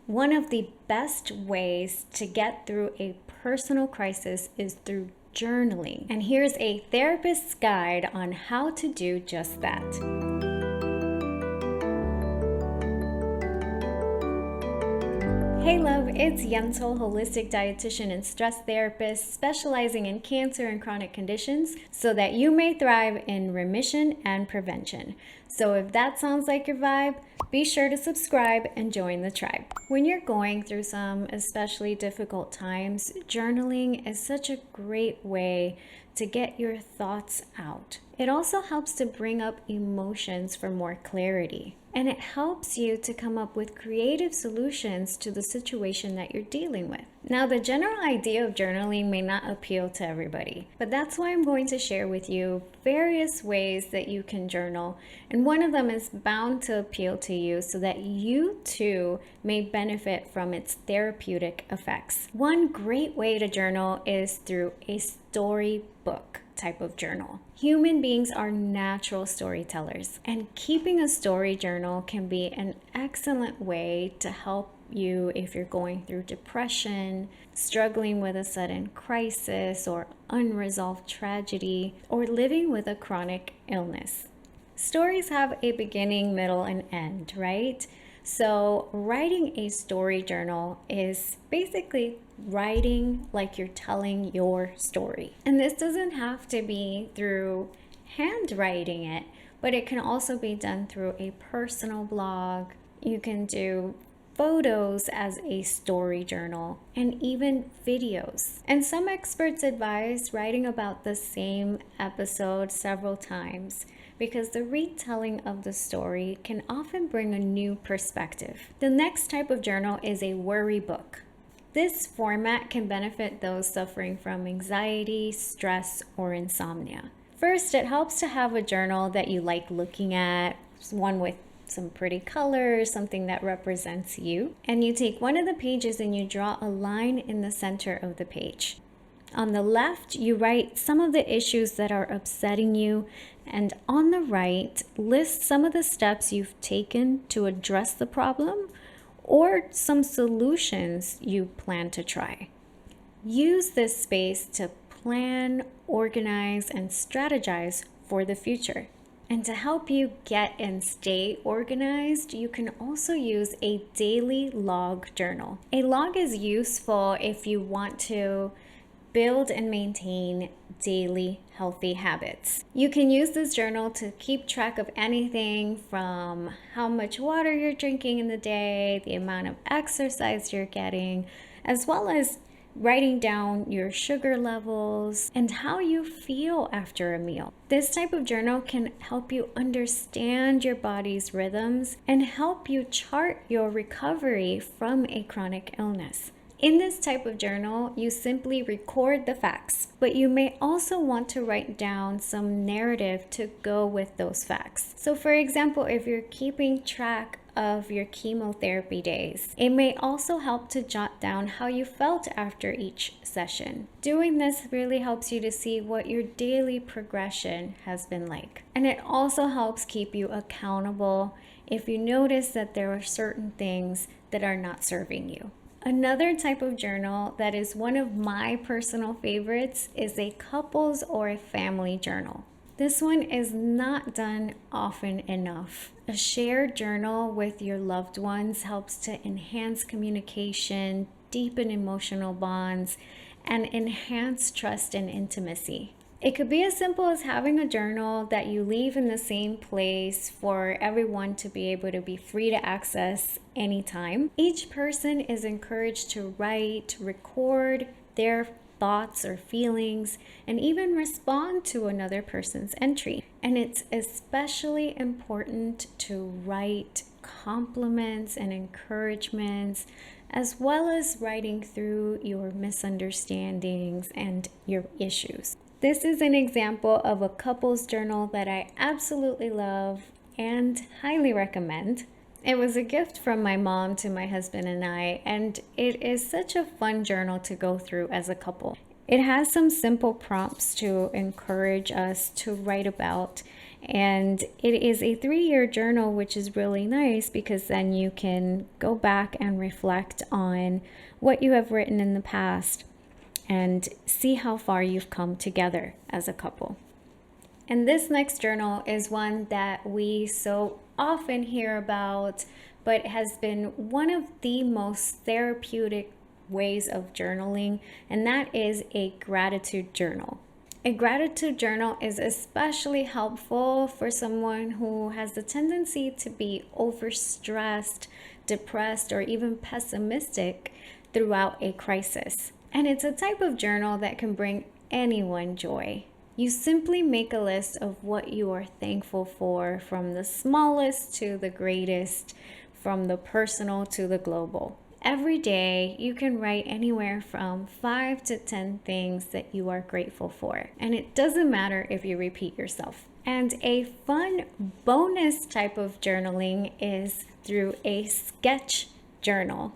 One of the best ways to get through a personal crisis is through journaling. And here's a therapist's guide on how to do just that. Hey love, it's Yentl, holistic dietitian and stress therapist specializing in cancer and chronic conditions so that you may thrive in remission and prevention. So if that sounds like your vibe, be sure to subscribe and join the tribe. When you're going through some especially difficult times, journaling is such a great way to get your thoughts out. It also helps to bring up emotions for more clarity. And it helps you to come up with creative solutions to the situation that you're dealing with. Now, the general idea of journaling may not appeal to everybody, but that's why I'm going to share with you various ways that you can journal. And one of them is bound to appeal to you so that you too may benefit from its therapeutic effects. One great way to journal is through a storybook type of journal. Human beings are natural storytellers, and keeping a story journal can be an excellent way to help you if you're going through depression, struggling with a sudden crisis or unresolved tragedy, or living with a chronic illness. Stories have a beginning, middle, and end, right? So writing a story journal is basically writing like you're telling your story. And this doesn't have to be through handwriting it, but it can also be done through a personal blog. You can do photos as a story journal, and even videos. And some experts advise writing about the same episode several times because the retelling of the story can often bring a new perspective. The next type of journal is a worry book. This format can benefit those suffering from anxiety, stress, or insomnia. First, it helps to have a journal that you like looking at, one with some pretty colors, something that represents you. And you take one of the pages and you draw a line in the center of the page. On the left, you write some of the issues that are upsetting you, and on the right, list some of the steps you've taken to address the problem or some solutions you plan to try. Use this space to plan, organize, and strategize for the future. And to help you get and stay organized, you can also use a daily log journal. A log is useful if you want to build and maintain daily healthy habits. You can use this journal to keep track of anything from how much water you're drinking in the day, the amount of exercise you're getting, as well as writing down your sugar levels and how you feel after a meal. This type of journal can help you understand your body's rhythms and help you chart your recovery from a chronic illness. In this type of journal, you simply record the facts, but you may also want to write down some narrative to go with those facts. So for example, if you're keeping track of your chemotherapy days, it may also help to jot down how you felt after each session. Doing this really helps you to see what your daily progression has been like. And it also helps keep you accountable if you notice that there are certain things that are not serving you. Another type of journal that is one of my personal favorites is a couples or a family journal. This one is not done often enough. A shared journal with your loved ones helps to enhance communication, deepen emotional bonds, and enhance trust and intimacy. It could be as simple as having a journal that you leave in the same place for everyone to be able to be free to access anytime. Each person is encouraged to write, record their thoughts or feelings, and even respond to another person's entry. And it's especially important to write compliments and encouragements, as well as writing through your misunderstandings and your issues. This is an example of a couples journal that I absolutely love and highly recommend. It was a gift from my mom to my husband and I, and it is such a fun journal to go through as a couple. It has some simple prompts to encourage us to write about And it is a 3-year journal, which is really nice because then you can go back and reflect on what you have written in the past and see how far you've come together as a couple. And this next journal is one that we so often hear about, but has been one of the most therapeutic ways of journaling, and that is a gratitude journal. A gratitude journal is especially helpful for someone who has the tendency to be overstressed, depressed, or even pessimistic throughout a crisis. And it's a type of journal that can bring anyone joy. You simply make a list of what you are thankful for, from the smallest to the greatest, from the personal to the global. Every day, you can write anywhere from 5 to 10 things that you are grateful for. And it doesn't matter if you repeat yourself. And a fun bonus type of journaling is through a sketch journal.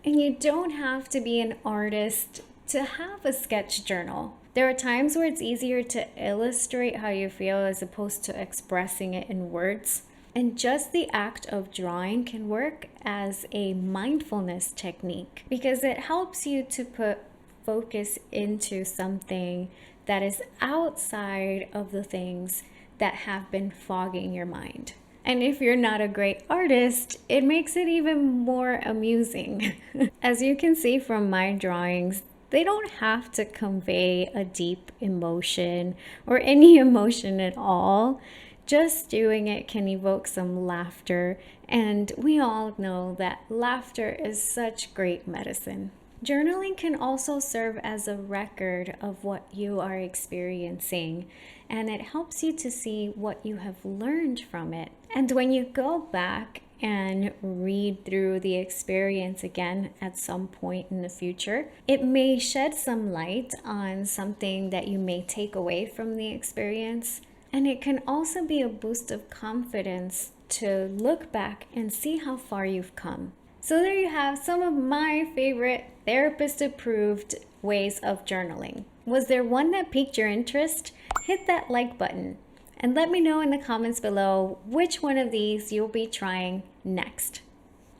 And you don't have to be an artist to have a sketch journal. There are times where it's easier to illustrate how you feel as opposed to expressing it in words. And just the act of drawing can work as a mindfulness technique because it helps you to put focus into something that is outside of the things that have been fogging your mind. And if you're not a great artist, it makes it even more amusing. As you can see from my drawings, they don't have to convey a deep emotion or any emotion at all. Just doing it can evoke some laughter, and we all know that laughter is such great medicine. Journaling can also serve as a record of what you are experiencing, and it helps you to see what you have learned from it. And when you go back and read through the experience again at some point in the future, it may shed some light on something that you may take away from the experience. And it can also be a boost of confidence to look back and see how far you've come. So there you have some of my favorite therapist-approved ways of journaling. Was there one that piqued your interest? Hit that like button and let me know in the comments below which one of these you'll be trying next.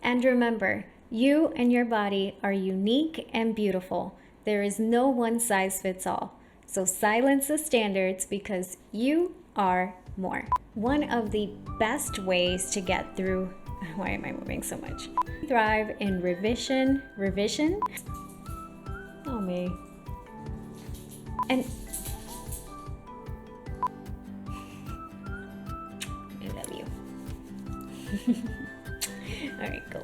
And remember, you and your body are unique and beautiful. There is no one size fits all. So silence the standards because you are more. One of the best ways to get through, why am I moving so much? Thrive in revision. Oh me. And I love you. All right, go.